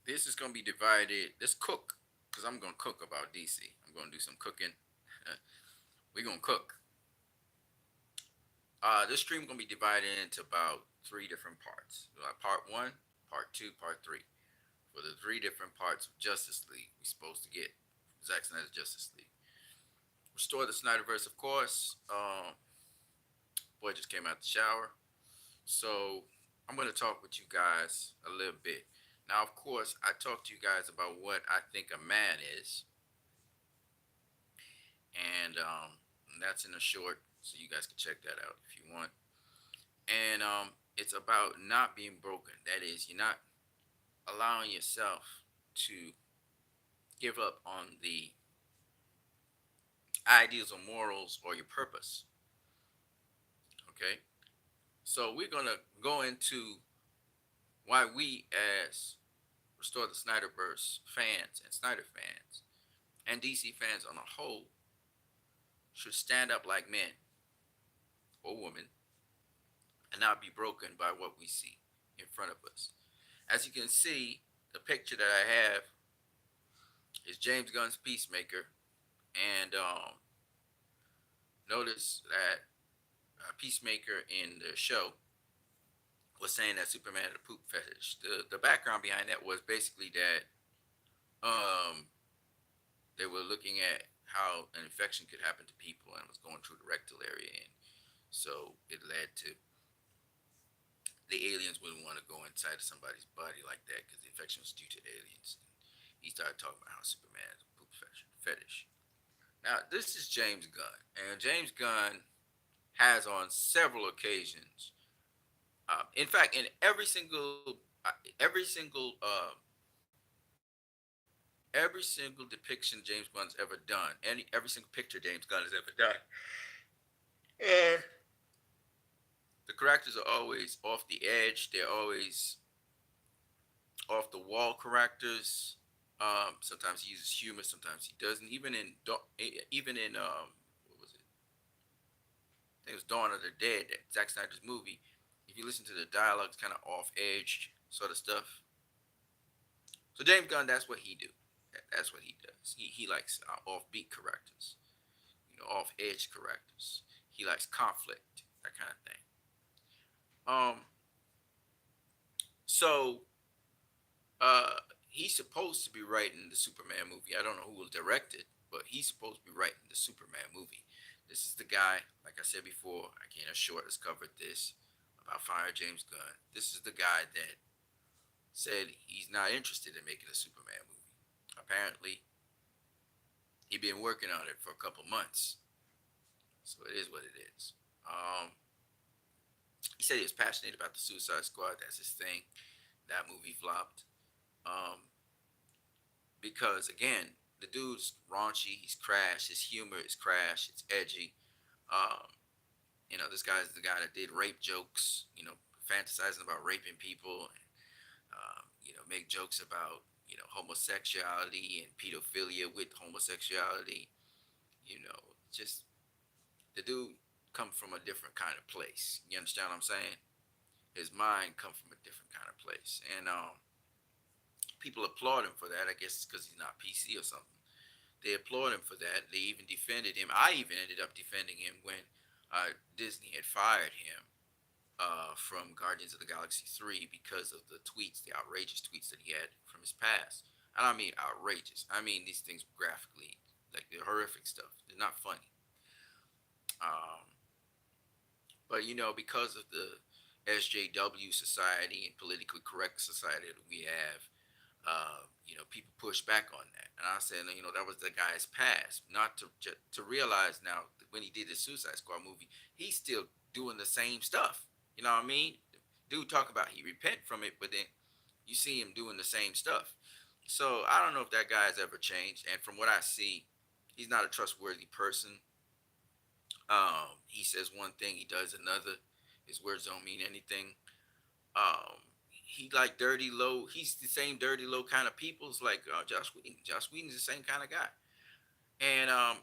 this is gonna be divided. Let's cook, cause I'm gonna cook about DC. I'm gonna do some cooking. We're gonna cook. This stream gonna be divided into about three different parts. Part one, part two, part three. For the three different parts of Justice League, we're supposed to get Zack Snyder's Justice League. Restore the Snyderverse, of course. Boy just came out the shower, so I'm gonna talk with you guys a little bit. Now, of course, I talked to you guys about what I think a man is, and that's in a short, so you guys can check that out if you want. And it's about not being broken. That is, you're not allowing yourself to give up on the ideals or morals or your purpose. Okay, so we're gonna go into why we, as Restore the Snyderverse fans and Snyder fans and DC fans on a whole, should stand up like men or women and not be broken by what we see in front of us. As you can see, the picture that I have is James Gunn's Peacemaker, and notice that Peacemaker in the show was saying that Superman had a poop fetish. The background behind that was basically that um, they were looking at how an infection could happen to people and was going through the rectal area, and so it led to the aliens wouldn't want to go inside of somebody's body like that because the infection was due to aliens. He started talking about how Superman has a poop fetish. Now, this is James Gunn, and James Gunn has on several occasions, in fact, in every single depiction James Gunn's ever done, every single picture James Gunn has ever done, and the characters are always off the edge. They're always off the wall characters. Sometimes he uses humor, sometimes he doesn't. Even in what was it? I think it was Dawn of the Dead, that Zack Snyder's movie. If you listen to the dialogue, it's kind of off edge sort of stuff. So James Gunn, that's what he do. That's what he does. He likes offbeat characters, off edge characters. He likes conflict, that kind of thing. Um, so he's supposed to be writing the Superman movie. I don't know who will direct it, but he's supposed to be writing the Superman movie. This is the guy, like I said before, I can't assure has covered this about Fire James Gunn. This is the guy that said he's not interested in making a Superman movie. Apparently, he'd been working on it for a couple months, so it is what it is. He said he was passionate about the Suicide Squad. That's his thing. That movie flopped. Um, because again, the dude's raunchy. He's crash. His humor is crash. It's edgy. Um, this guy's the guy that did rape jokes. Fantasizing about raping people, and make jokes about homosexuality and pedophilia with homosexuality. Just the dude come from a different kind of place. You understand what I'm saying? His mind come from a different kind of place, and people applaud him for that. I guess it's because he's not PC or something. They applaud him for that. They even defended him. I even ended up defending him when Disney had fired him from Guardians of the Galaxy 3 because of the tweets, the outrageous tweets that he had from his past. And I mean outrageous. I mean these things graphically, like they're horrific stuff. They're not funny. Um, but because of the SJW society and politically correct society that we have, people push back on that. And I said, that was the guy's past. Not to realize now that when he did the Suicide Squad movie, he's still doing the same stuff. You know what I mean? Dude talk about he repent from it, but then you see him doing the same stuff. So I don't know if that guy's ever changed. And from what I see, he's not a trustworthy person. He says one thing, he does another. His words don't mean anything. He like dirty low. He's the same dirty low kind of people as like Josh Whedon. Josh Whedon's the same kind of guy. And uh,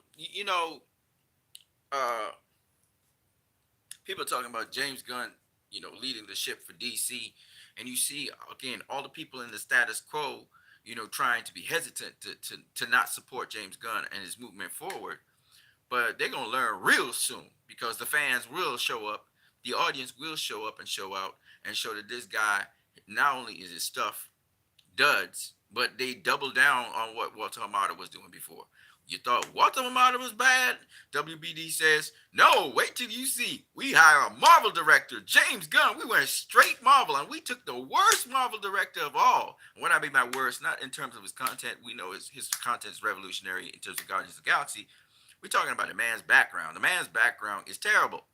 people talking about James Gunn, leading the ship for DC. And you see again all the people in the status quo, trying to be hesitant to not support James Gunn and his movement forward. But they're gonna learn real soon because the fans will show up, the audience will show up and show out and show that this guy not only is his stuff duds, but they double down on what Walter Hamada was doing before. You thought Walter Hamada was bad? WBD says, no, wait till you see. We hire a Marvel director, James Gunn. We went straight Marvel, and we took the worst Marvel director of all. And what I mean by worst, not in terms of his content. We know his content is revolutionary in terms of Guardians of the Galaxy. We're talking about the man's background. The man's background is terrible.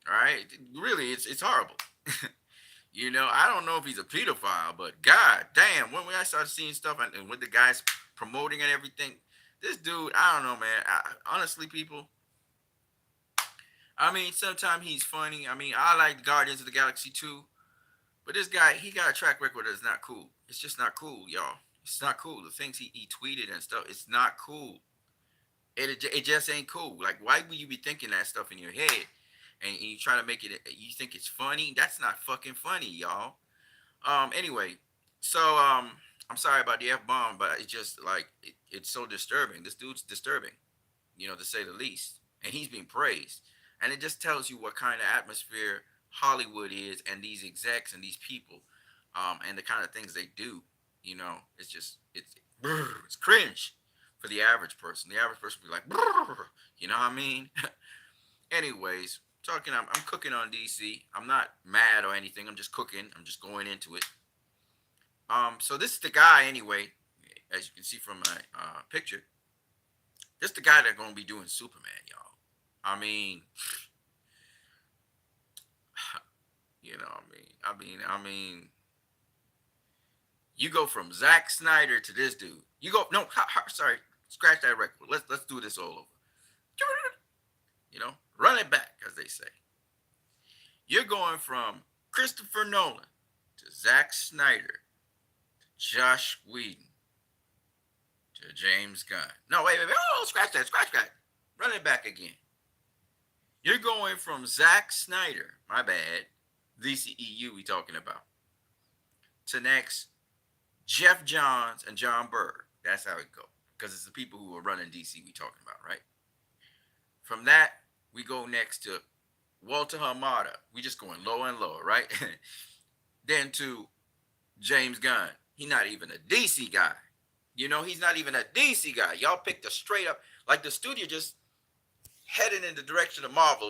All right? Really, it's horrible. I don't know if he's a pedophile, but god damn, when I started seeing stuff and with the guys promoting and everything, this dude, I don't know, man. Honestly, people, I mean, sometimes he's funny. I mean, I like Guardians of the Galaxy too, but this guy, he got a track record that's not cool. It's just not cool, y'all. It's not cool. The things he tweeted and stuff, it's not cool. It just ain't cool. Like, why would you be thinking that stuff in your head? And you try to make it, you think it's funny? That's not fucking funny, y'all. Anyway, so I'm sorry about the F bomb, but it's just like it's so disturbing. This dude's disturbing, to say the least. And he's being praised. And it just tells you what kind of atmosphere Hollywood is and these execs and these people, and the kind of things they do. It's just it's cringe for the average person. The average person will be like, you know what I mean? Anyways, I'm cooking on DC. I'm not mad or anything. I'm just cooking. I'm just going into it. So this is the guy anyway, as you can see from my picture. This is the guy that's gonna be doing Superman, y'all. I mean, you go from Zack Snyder to this dude. You go no, sorry, scratch that record. Let's do this all over. Run it back, as they say. You're going from Christopher Nolan to Zack Snyder, to Josh Whedon, to James Gunn. No, wait. Oh, scratch that. Run it back again. You're going from Zack Snyder, my bad, DCEU we talking about, to next Jeff Johns and John Byrne. That's how it goes. Because it's the people who are running DC we talking about, right? From that, we go next to Walter Hamada. We just going lower and lower, right? Then to James Gunn. He's not even a DC guy. He's not even a DC guy. Y'all picked a straight up, like the studio just heading in the direction of Marvel.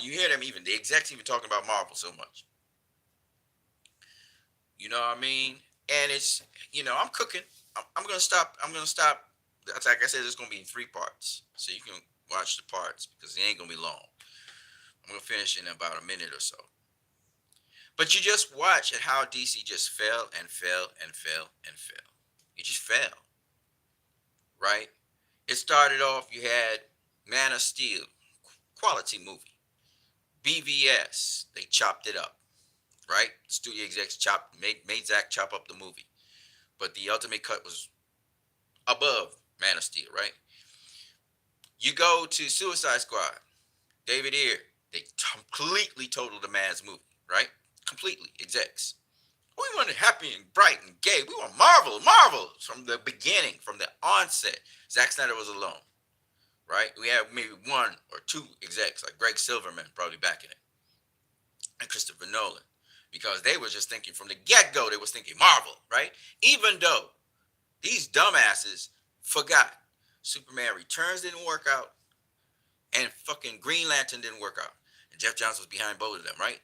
You hear them even, the execs even talking about Marvel so much. You know what I mean? And it's, I'm cooking. I'm going to stop. That's like I said, it's going to be in 3 parts. So you can watch the parts because it ain't going to be long. I'm going to finish in about a minute or so. But you just watch at how DC just fell and fell and fell and fell. It just fell. Right? It started off, you had Man of Steel, quality movie. BVS, they chopped it up. Right? The studio execs made Zach chop up the movie. But the ultimate cut was above Man of Steel, right? You go to Suicide Squad, David Ayer, they completely totaled the man's movie, right? Completely, execs. We wanted happy and bright and gay. We want Marvel from the beginning, from the onset. Zack Snyder was alone, right? We had maybe 1 or 2 execs, like Greg Silverman, probably backing it, and Christopher Nolan, because they were just thinking from the get-go, they was thinking Marvel, right? Even though these dumbasses forgot Superman Returns didn't work out, and fucking Green Lantern didn't work out. And Jeff Johns was behind both of them, right?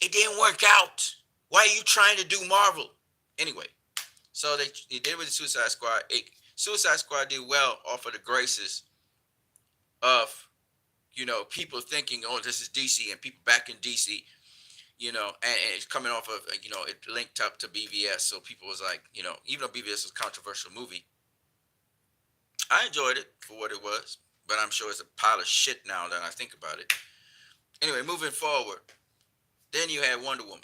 It didn't work out. Why are you trying to do Marvel? Anyway, so they did with the Suicide Squad. Suicide Squad did well off of the graces of, people thinking, oh, this is DC, and people back in DC, and it's coming off of, it linked up to BVS. So people was like, even though BVS was a controversial movie, I enjoyed it for what it was, but I'm sure it's a pile of shit now that I think about it. Anyway, moving forward, then you had Wonder Woman.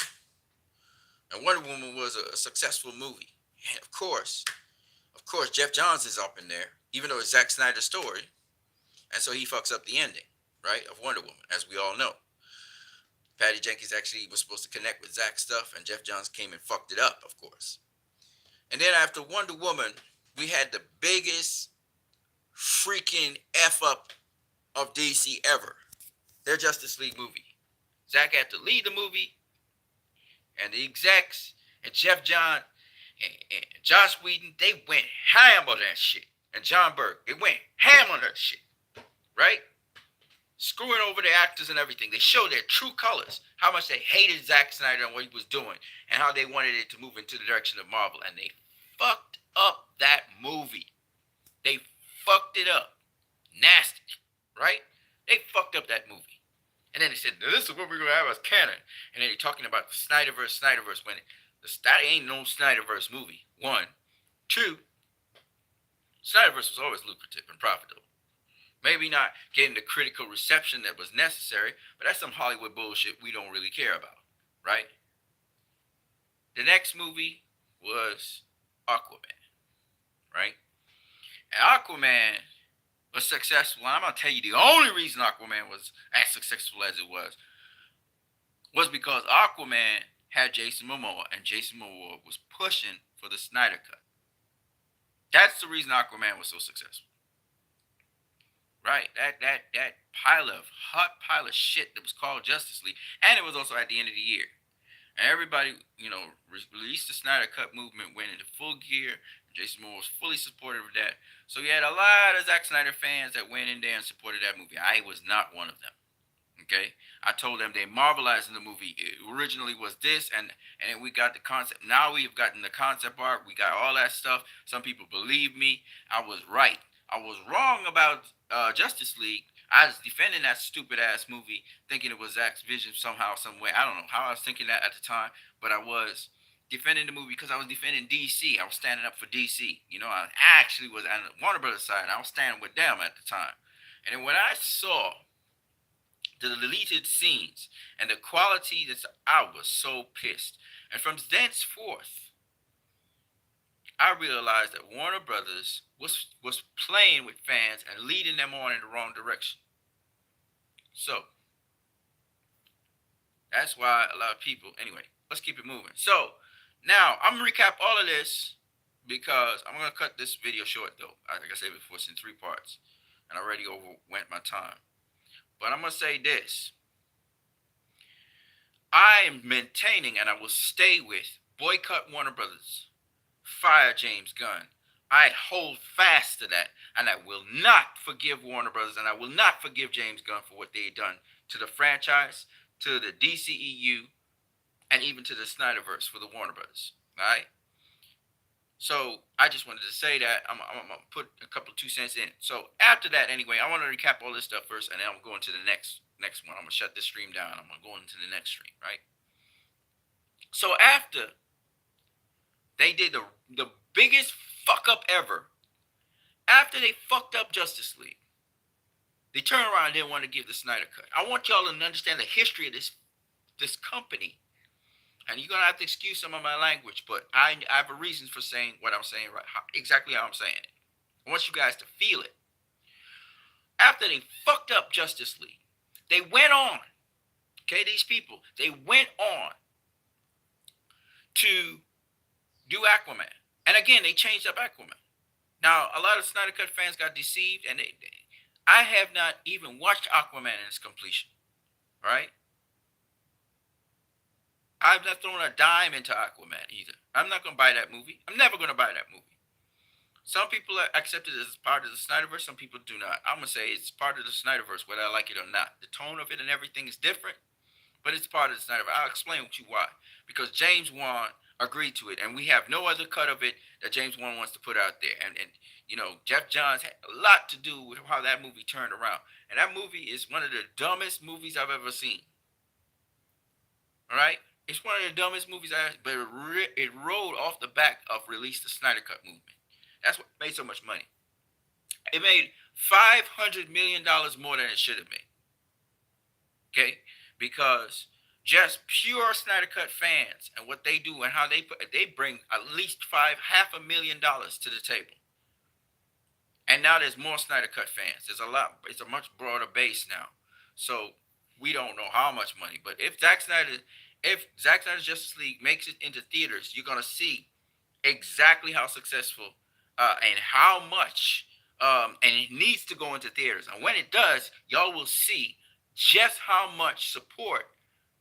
And Wonder Woman was a successful movie. And of course, Jeff Johns is up in there, even though it's Zack Snyder's story. And so he fucks up the ending, right, of Wonder Woman, as we all know. Patty Jenkins actually was supposed to connect with Zack's stuff, and Jeff Johns came and fucked it up, of course. And then after Wonder Woman, we had the biggest freaking F up of DC ever. Their Justice League movie. Zack had to lead the movie, and the execs and Jeff John and Joss Whedon, they went ham on that shit. And John Burke, they went ham on that shit. Right? Screwing over the actors and everything. They showed their true colors. How much they hated Zack Snyder and what he was doing. And how they wanted it to move into the direction of Marvel. And they fucked up that movie. They fucked it up. Nasty. Right? They fucked up that movie. And then they said, this is what we're going to have as canon. And then they're talking about the Snyderverse, when that ain't no Snyderverse movie. One. Two, Snyderverse was always lucrative and profitable. Maybe not getting the critical reception that was necessary, but that's some Hollywood bullshit we don't really care about, right? The next movie was Aquaman, right? And Aquaman was successful. And I'm going to tell you the only reason Aquaman was as successful as it was because Aquaman had Jason Momoa, and Jason Momoa was pushing for the Snyder Cut. That's the reason Aquaman was so successful. Right? That hot pile of shit that was called Justice League, and it was also at the end of the year. And everybody, released the Snyder Cut movement, went into full gear. Jason Momoa was fully supportive of that. So you had a lot of Zack Snyder fans that went in there and supported that movie. I was not one of them. Okay? I told them they marvelized in the movie. It originally was this, and we got the concept. Now we've gotten the concept art. We got all that stuff. Some people believe me. I was right. I was wrong about Justice League. I was defending that stupid ass movie, thinking it was Zack's vision somehow, some way. I don't know how I was thinking that at the time, but I was defending the movie because I was defending DC. I was standing up for DC. I actually was on the Warner Brothers side. I was standing with them at the time. And then when I saw the deleted scenes and the quality, I was so pissed. And from thenceforth, I realized that Warner Brothers was playing with fans and leading them on in the wrong direction. So, that's why a lot of people, anyway, let's keep it moving. So, now, I'm going to recap all of this because I'm going to cut this video short, though. Like I said before, it's in 3 parts. And I already overwent my time. But I'm going to say this. I am maintaining, and I will stay with, boycott Warner Brothers. Fire James Gunn. I hold fast to that, and I will not forgive Warner Brothers, and I will not forgive James Gunn for what they've done to the franchise, to the DCEU, and even to the Snyderverse for the Warner Brothers. All right? So I just wanted to say that. I'm going to put a couple of 2 cents in. So after that, anyway, I want to recap all this stuff first, and then I'm going to the next one. I'm going to shut this stream down. I'm going to go into the next stream, right? So after they did the biggest fuck up ever, after they fucked up Justice League, they turned around and didn't want to give the Snyder Cut. I want y'all to understand the history of this company. And you're going to have to excuse some of my language, but I have a reason for saying what I'm saying, right? Exactly how I'm saying it. I want you guys to feel it. After they fucked up Justice League, they went on, okay, these people, they went on to do Aquaman. And again, they changed up Aquaman. Now, a lot of Snyder Cut fans got deceived, and I have not even watched Aquaman in its completion, right? I've not thrown a dime into Aquaman either. I'm not going to buy that movie. I'm never going to buy that movie. Some people accept it as part of the Snyderverse. Some people do not. I'm going to say it's part of the Snyderverse, whether I like it or not. The tone of it and everything is different, but it's part of the Snyderverse. I'll explain to you why. Because James Wan agreed to it, and we have no other cut of it that James Wan wants to put out there. And Jeff Johns had a lot to do with how that movie turned around. And that movie is one of the dumbest movies I've ever seen. All right? It's one of the dumbest movies but it rolled off the back of Release the Snyder Cut movement. That's what made so much money. It made $500 million more than it should have made. Okay? Because just pure Snyder Cut fans and what they do and how they bring at least $500,000 to the table. And now there's more Snyder Cut fans. It's a much broader base now. So We don't know how much money, but if Zack Snyder's Justice League makes it into theaters, you're gonna see exactly how successful and how much and it needs to go into theaters. And when it does, y'all will see just how much support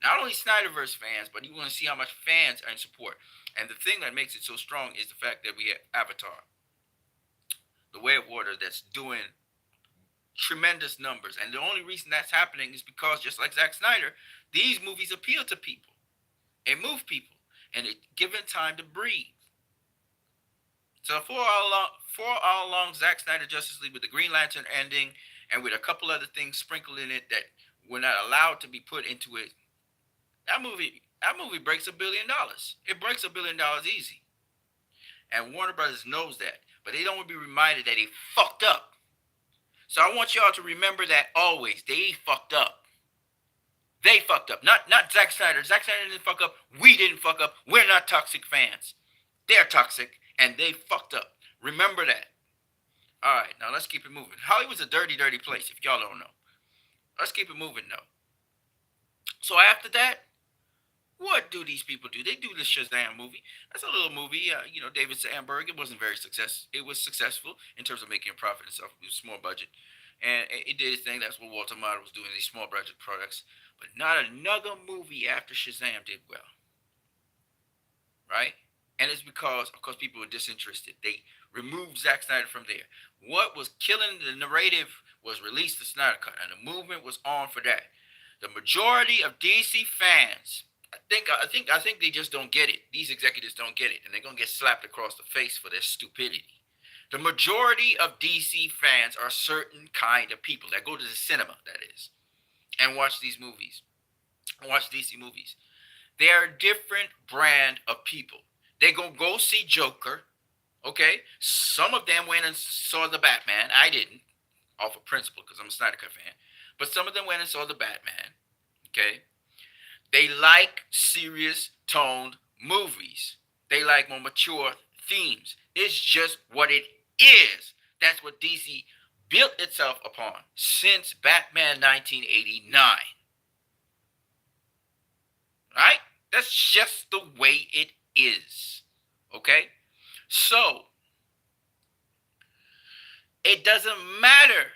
not only Snyderverse fans, but you want to see how much fans are in support. And the thing that makes it so strong is the fact that we have Avatar, the Way of Water, that's doing tremendous numbers. And the only reason that's happening is because, just like Zack Snyder, these movies appeal to people and move people, and it given time to breathe. So for all along, Zack Snyder Justice League with the Green Lantern ending and with a couple other things sprinkled in it that were not allowed to be put into it, that movie breaks $1 billion. It breaks $1 billion easy, and Warner Brothers knows that, but they don't want to be reminded that they fucked up. So I want y'all to remember that always. They fucked up. They fucked up. Not Zack Snyder. Zack Snyder didn't fuck up. We didn't fuck up. We're not toxic fans. They're toxic and they fucked up. Remember that. All right, now let's keep it moving. Hollywood's a dirty, dirty place if y'all don't know. Let's keep it moving though. So after that, what do these people do? They do the Shazam movie. That's a little movie. David Sandberg. It wasn't very success. It was successful in terms of making a profit and stuff. It was small budget, and it did its thing. That's what Walter Mott was doing. These small budget products, but not another movie after Shazam did well, right? And it's because, of course, people were disinterested. They removed Zack Snyder from there. What was killing the narrative was release the Snyder Cut, and the movement was on for that. The majority of DC fans, I think they just don't get it. These executives don't get it, and they're gonna get slapped across the face for their stupidity. The majority of DC fans are certain kind of people that go to the cinema, that is, and watch these movies, watch DC movies. They're a different brand of people. They gonna go see Joker, okay? Some of them went and saw the Batman. I didn't, off of principle, because I'm a Snyder Cut fan. But some of them went and saw the Batman, okay? They like serious toned movies. They like more mature themes. It's just what it is. That's what DC built itself upon since Batman 1989. Right? That's just the way it is. Okay? So, it doesn't matter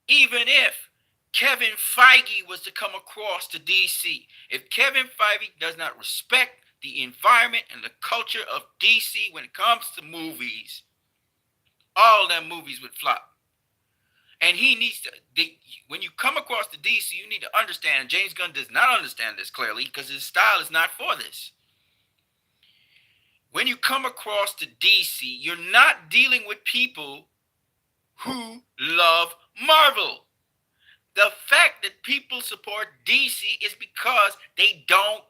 even if Kevin Feige was to come across to DC. If Kevin Feige does not respect the environment and the culture of DC when it comes to movies, all them movies would flop. And he needs to, when you come across to DC, you need to understand, James Gunn does not understand this clearly because his style is not for this. When you come across to DC, you're not dealing with people who love Marvel. The fact that people support DC is because they don't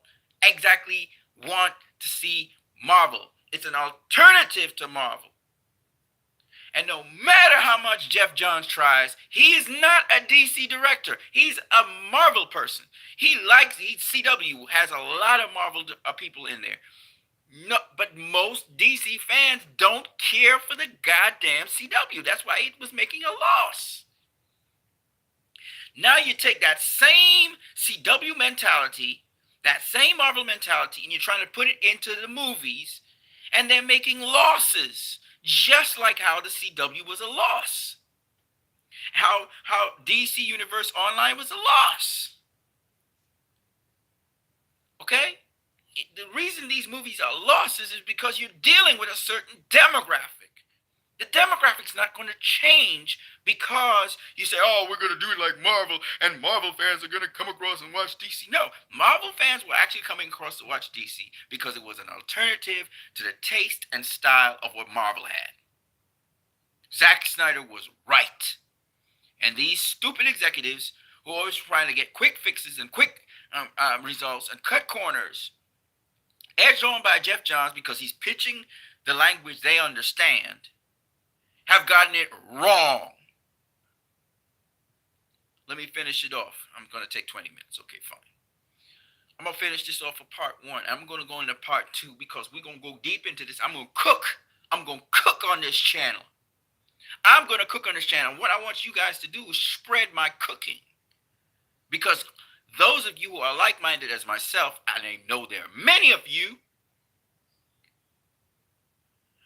exactly want to see Marvel. It's an alternative to Marvel. And no matter how much Jeff Johns tries, he is not a DC director. He's a Marvel person. CW has a lot of Marvel people in there. No, but most DC fans don't care for the goddamn CW. That's why it was making a loss. Now you take that same CW mentality, that same Marvel mentality, and you're trying to put it into the movies, and they're making losses, just like how the CW was a loss. How DC Universe Online was a loss. Okay? The reason these movies are losses is because you're dealing with a certain demographic. The demographic's not going to change because you say, oh, we're going to do it like Marvel, and Marvel fans are going to come across and watch DC. No, Marvel fans were actually coming across to watch DC because it was an alternative to the taste and style of what Marvel had. Zack Snyder was right. And these stupid executives who are always trying to get quick fixes and quick results and cut corners, edged on by Jeff Johns because he's pitching the language they understand, have gotten it wrong. Let me finish it off. I'm going to take 20 minutes. Okay, fine. I'm going to finish this off for part one. I'm going to go into part two because we're going to go deep into this. I'm going to cook. I'm going to cook on this channel. What I want you guys to do is spread my cooking. Because those of you who are like-minded as myself, and I know there are many of you,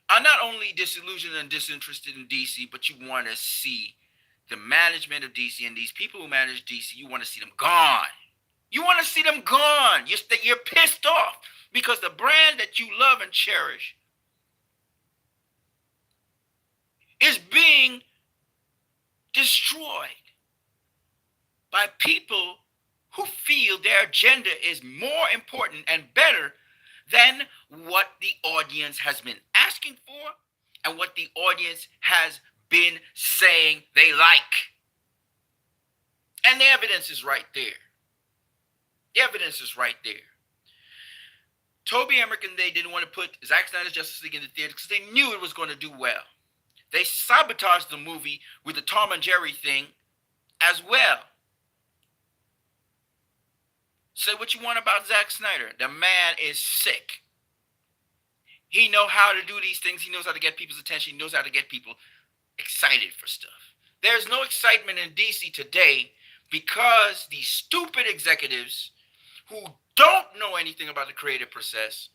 are not only disillusioned and disinterested in DC, but you want to see the management of DC and these people who manage DC, you want to see them gone. You want to see them gone. You're pissed off because the brand that you love and cherish is being destroyed by people who feel their agenda is more important and better than what the audience has been asking for and what the audience has been saying they like. And the evidence is right there. The evidence is right there. Toby Emmerich and they didn't want to put Zack Snyder's Justice League in the theater because they knew it was going to do well. They sabotaged the movie with the Tom and Jerry thing as well. Say what you want about Zack Snyder. The man is sick. He knows how to do these things. He knows how to get people's attention. He knows how to get people excited for stuff. There's no excitement in DC today because these stupid executives who don't know anything about the creative process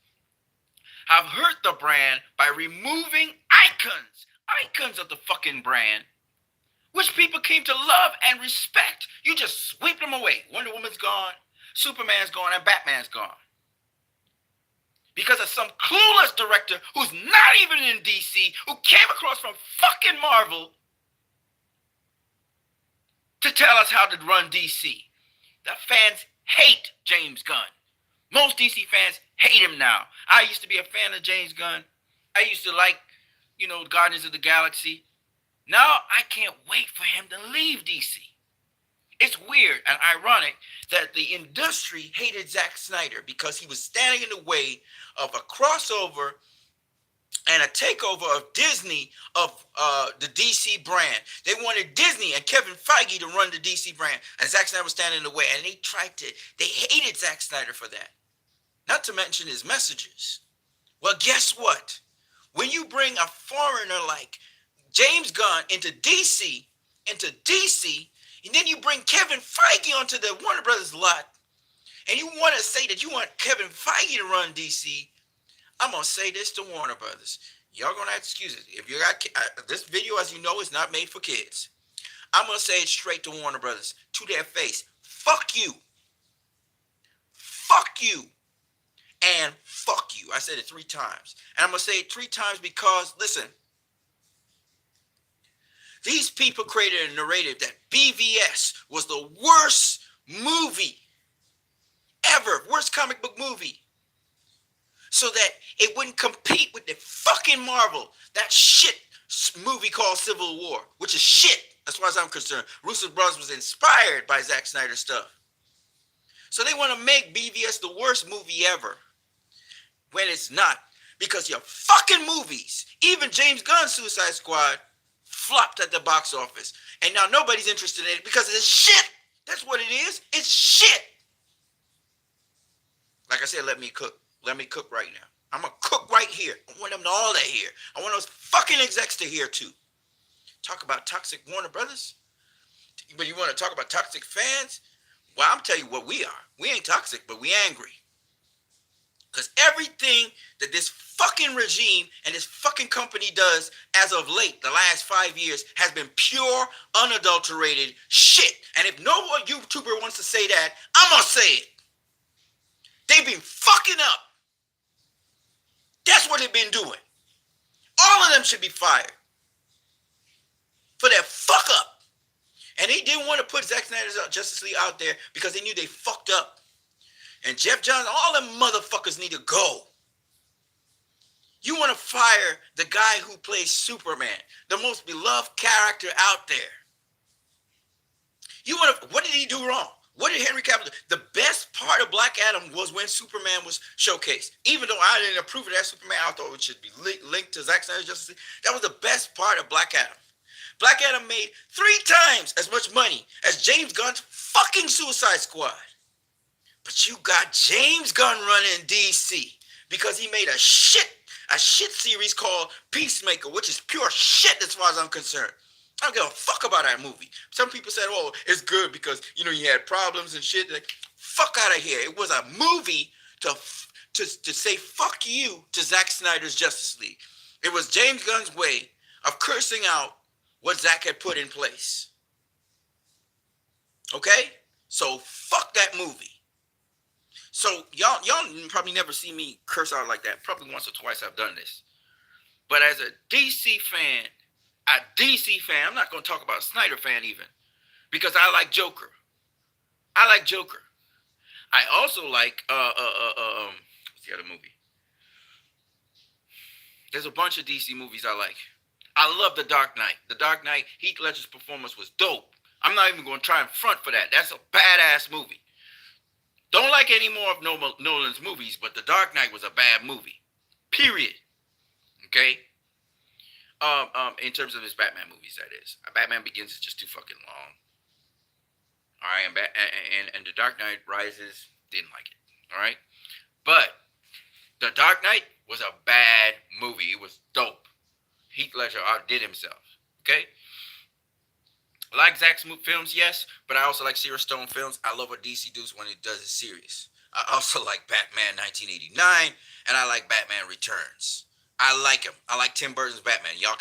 have hurt the brand by removing icons of the fucking brand, which people came to love and respect. You just sweep them away. Wonder Woman's gone, Superman's gone, and Batman's gone. Because of some clueless director who's not even in DC, who came across from fucking Marvel to tell us how to run DC. The fans hate James Gunn. Most DC fans hate him now. I used to be a fan of James Gunn. I used to like, Guardians of the Galaxy. Now I can't wait for him to leave DC. It's weird and ironic that the industry hated Zack Snyder because he was standing in the way of a crossover and a takeover of Disney of the DC brand. They wanted Disney and Kevin Feige to run the DC brand, and Zack Snyder was standing in the way, and they hated Zack Snyder for that. Not to mention his messages. Well, guess what? When you bring a foreigner like James Gunn into DC, and then you bring Kevin Feige onto the Warner Brothers lot, and you want to say that you want Kevin Feige to run DC, I'm going to say this to Warner Brothers. Y'all going to have excuses. If you got this video, as you know, is not made for kids. I'm going to say it straight to Warner Brothers, to their face. Fuck you. Fuck you. And fuck you. I said it 3 times. And I'm going to say it 3 times because, listen, these people created a narrative that BVS was the worst movie ever, worst comic book movie, so that it wouldn't compete with the fucking Marvel, that shit movie called Civil War, which is shit as far as I'm concerned. Russo Brothers was inspired by Zack Snyder stuff. So they want to make BVS the worst movie ever, when it's not, because your fucking movies, even James Gunn's Suicide Squad, flopped at the box office. And now nobody's interested in it because it's shit. That's what it is. It's shit. Like I said, let me cook. Let me cook right now. I'm going to cook right here. I want them to all that hear. I want those fucking execs to hear too. Talk about toxic Warner Brothers? But you want to talk about toxic fans? Well, I'm telling you what we are. We ain't toxic, but we angry. Because everything that this fucking regime and this fucking company does as of late, the last 5 years, has been pure, unadulterated shit. And if no one YouTuber wants to say that, I'm going to say it. They've been fucking up. That's what they've been doing. All of them should be fired for that fuck up. And they didn't want to put Zack Snyder's Justice League out there because they knew they fucked up. And Jeff Johns, all them motherfuckers need to go. You want to fire the guy who plays Superman, the most beloved character out there. What did he do wrong? What did Henry Cavill do? The best part of Black Adam was when Superman was showcased. Even though I didn't approve of that Superman, I thought it should be linked to Zack Snyder's Justice League. That was the best part of Black Adam. Black Adam made 3 times as much money as James Gunn's fucking Suicide Squad. But you got James Gunn running DC because he made a shit series called Peacemaker, which is pure shit as far as I'm concerned. I don't give a fuck about that movie. Some people said, "Oh, it's good because you had problems and shit." Like, fuck out of here! It was a movie to say fuck you to Zack Snyder's Justice League. It was James Gunn's way of cursing out what Zack had put in place. Okay, so fuck that movie. So y'all probably never see me curse out like that. Probably once or twice I've done this. But as a DC fan, I'm not going to talk about a Snyder fan even because I like Joker. I like Joker. I also like what's the other movie? There's a bunch of DC movies I like. I love The Dark Knight. The Dark Knight, Heath Ledger's performance was dope. I'm not even going to try and front for that. That's a badass movie. Don't like any more of Nolan's movies, but The Dark Knight was a bad movie. Period. Okay. In terms of his Batman movies, that is. Batman Begins is just too fucking long. All right, and The Dark Knight Rises, didn't like it. All right, but The Dark Knight was a bad movie. It was dope. Heath Ledger outdid himself. Okay. I like Zack's films, yes, but I also like Serious Stone films. I love what DC does when it does it serious. I also like Batman 1989, and I like Batman Returns. I like him. I like Tim Burton's Batman. Y'all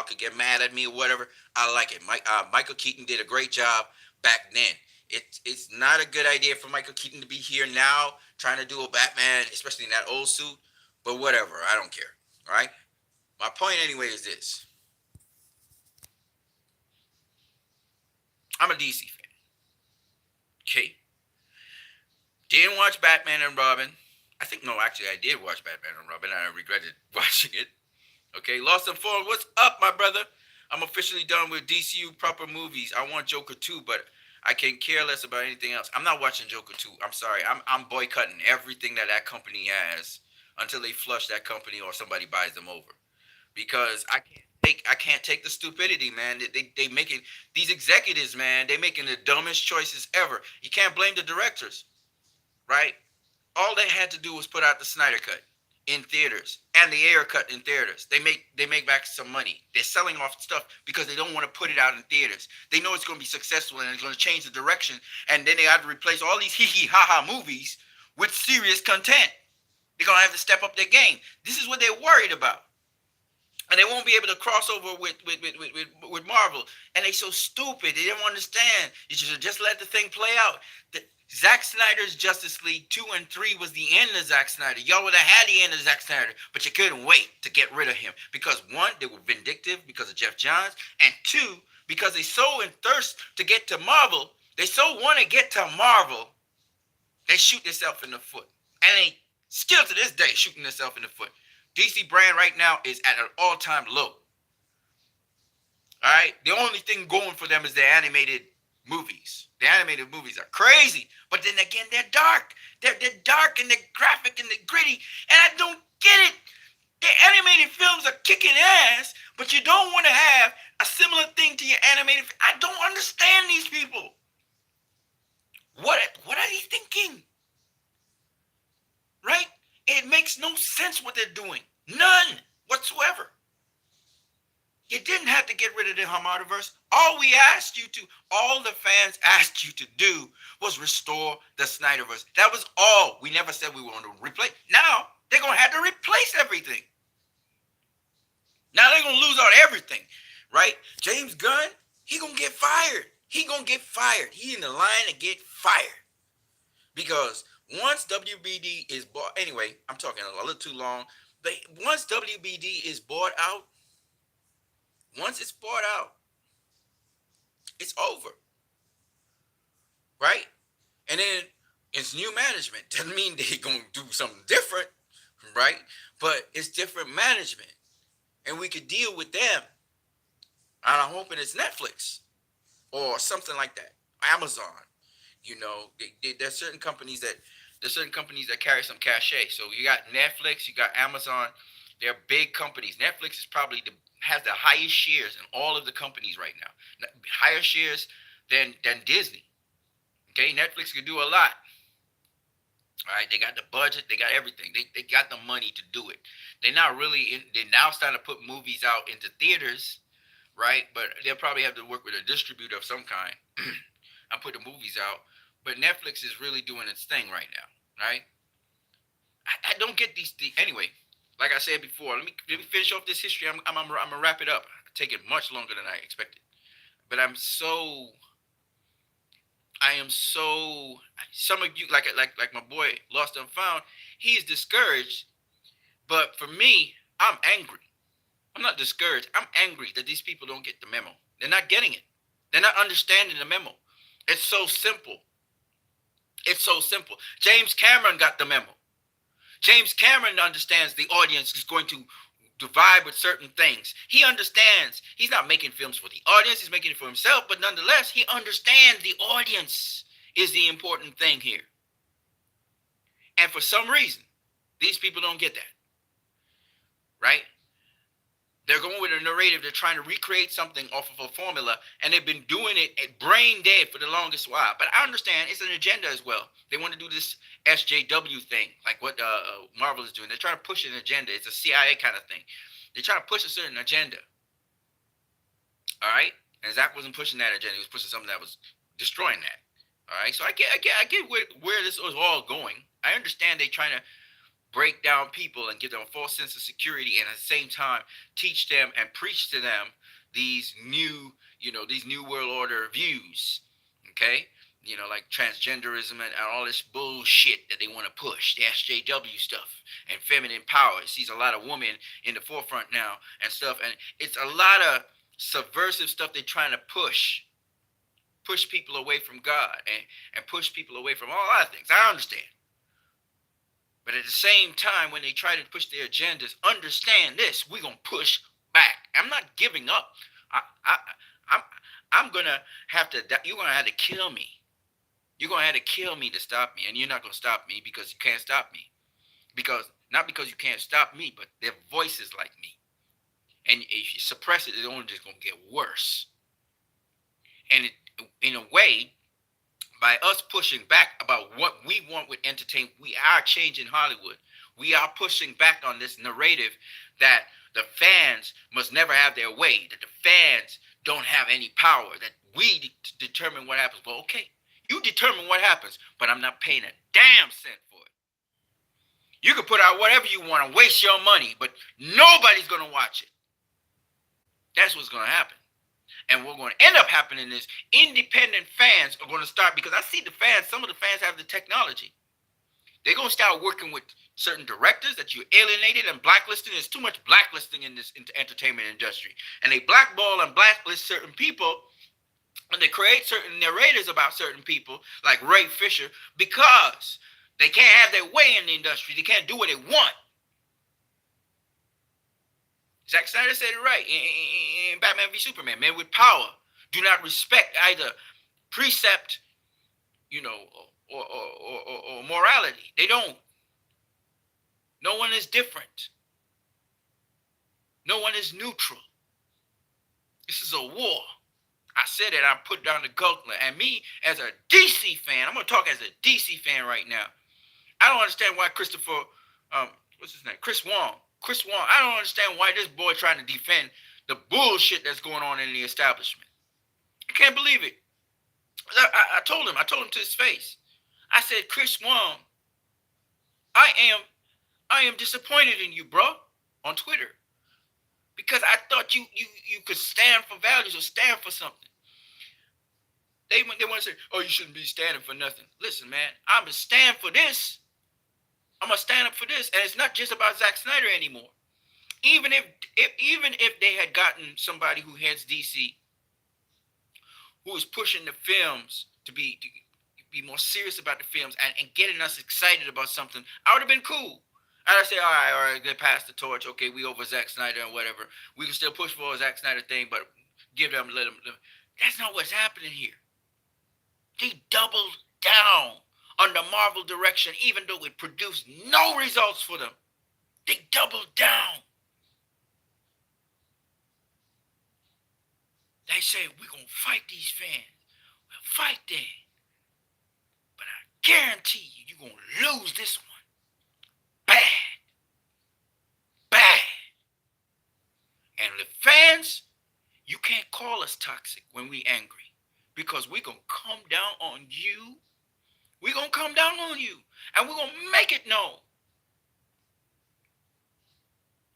could get mad at me or whatever. I like it. Michael Keaton did a great job back then. It's not a good idea for Michael Keaton to be here now trying to do a Batman, especially in that old suit. But whatever, I don't care. All right. My point anyway is this: I'm a DC fan. Okay. Didn't watch Batman and Robin. I think no, actually I did watch Batman and Robin. And I regretted watching it. Okay, Lost and Found. What's up, my brother? I'm officially done with DCU proper movies. I want Joker 2, but I can care less about anything else. I'm not watching Joker 2. I'm sorry. I'm boycotting everything that company has until they flush that company or somebody buys them over. Because I can't take the stupidity, man. They making these executives, man. They making the dumbest choices ever. You can't blame the directors, right? All they had to do was put out the Snyder Cut in theaters and the Ayer Cut in theaters. They make back some money. They're selling off stuff because they don't want to put it out in theaters. They know it's going to be successful and it's going to change the direction. And then they have to replace all these hee hee ha ha movies with serious content. They're going to have to step up their game. This is what they're worried about. And they won't be able to cross over with Marvel. And they so stupid. They don't understand. You should just let the thing play out. Zack Snyder's Justice League 2 and 3 was the end of Zack Snyder. Y'all would have had the end of Zack Snyder, but you couldn't wait to get rid of him. Because one, they were vindictive because of Jeff Johns. And two, because they so in thirst to get to Marvel, they so want to get to Marvel, they shoot themselves in the foot. And they still to this day shooting themselves in the foot. DC brand right now is at an all-time low. All right? The only thing going for them is their animated movies. The animated movies are crazy, but then again, they're dark. They're dark and they're graphic and they're gritty, and I don't get it. The animated films are kicking ass, but you don't want to have a similar thing to your animated. I don't understand these people. What are they thinking? Right? It makes no sense what they're doing. None whatsoever. You didn't have to get rid of the Hamadiverse. All the fans asked you to do was restore the Snyderverse. That was all. We never said we wanted to replace. Now, they're going to have to replace everything. Now they're going to lose out everything, right? James Gunn, he going to get fired. He going to get fired. He in the line to get fired. Because once WBD is bought, anyway, I'm talking a little too long. But once WBD is bought out, once it's bought out, it's over. Right? And then it's new management. Doesn't mean they're going to do something different, right? But it's different management. And we could deal with them. And I'm hoping it's Netflix or something like that. Amazon. There's certain companies that carry some cachet. So you got Netflix, you got Amazon. They're big companies. Netflix is probably has the highest shares in all of the companies right now. Higher shares than Disney. Okay, Netflix can do a lot. All right, they got the budget, they got everything. They got the money to do it. They're now starting to put movies out into theaters, right? But they'll probably have to work with a distributor of some kind and put the movies out. But Netflix is really doing its thing right now, right? I don't get anyway. Like I said before, let me finish off this history. I'm gonna wrap it up. Take it much longer than I expected, but I am so. Some of you, like my boy Lost and Found, he's discouraged. But for me, I'm angry. I'm not discouraged. I'm angry that these people don't get the memo. They're not getting it. They're not understanding the memo. It's so simple. It's so simple. James Cameron got the memo. James Cameron understands the audience is going to vibe with certain things. He understands. He's not making films for the audience. He's making it for himself. But nonetheless, he understands the audience is the important thing here. And for some reason, these people don't get that. Right? They're going with a narrative. They're trying to recreate something off of a formula, and they've been doing it at brain dead for the longest while. But I understand it's an agenda as well. They want to do this SJW thing, like what Marvel is doing. They're trying to push an agenda. It's a CIA kind of thing. They're trying to push a certain agenda. All right? And Zach wasn't pushing that agenda. He was pushing something that was destroying that. All right? So I get where this was all going. I understand they're trying to break down people and give them a false sense of security, and at the same time teach them and preach to them these new world order views. Okay, like transgenderism and all this bullshit that they want to push, the SJW stuff and feminine power. It sees a lot of women in the forefront now and stuff, and it's a lot of subversive stuff they're trying to push people away from God and push people away from all other things. I understand. But at the same time, when they try to push their agendas, understand this: we're gonna push back. I'm not giving up. I'm gonna have to. You're gonna have to kill me. You're gonna have to kill me to stop me, and you're not gonna stop me because you can't stop me. Not because you can't stop me, but their voices like me. And if you suppress it, it's only just gonna get worse. And in a way, by us pushing back about what we want with entertainment, we are changing Hollywood. We are pushing back on this narrative that the fans must never have their way, that the fans don't have any power, that we determine what happens. Well, okay, you determine what happens, but I'm not paying a damn cent for it. You can put out whatever you want and waste your money, but nobody's going to watch it. That's what's going to happen. And what's going to end up happening is independent fans are going to start, because I see some of the fans have the technology. They're going to start working with certain directors that you alienated and blacklisted. There's too much blacklisting in this entertainment industry. And they blackball and blacklist certain people, and they create certain narrators about certain people, like Ray Fisher, because they can't have their way in the industry. They can't do what they want. Zack Snyder said it right in Batman v Superman. Men with power do not respect either precept, or morality. They don't. No one is different. No one is neutral. This is a war. I said it. I put down the gauntlet. And me, as a DC fan, I'm going to talk as a DC fan right now. I don't understand why Chris Wong, I don't understand why this boy trying to defend the bullshit that's going on in the establishment. I can't believe it. I told him to his face. I said, Chris Wong, I am disappointed in you, bro, on Twitter. Because I thought you could stand for values or stand for something. They want to say, oh, you shouldn't be standing for nothing. Listen, man, I'm going to stand for this. I'm going to stand up for this. And it's not just about Zack Snyder anymore. Even if they had gotten somebody who heads DC, who is pushing the films to be more serious about the films and getting us excited about something, I would have been cool. I'd say, all right, they passed the torch. Okay, we over Zack Snyder and whatever. We can still push for a Zack Snyder thing, but let them. That's not what's happening here. They doubled down on the Marvel direction, even though it produced no results for them. They doubled down. They say, we're going to fight these fans. We'll fight them. But I guarantee you're going to lose this one. Bad. And the fans, You can't call us toxic when we angry because we gonna come down on you. We gonna come down on you, and we gonna make it known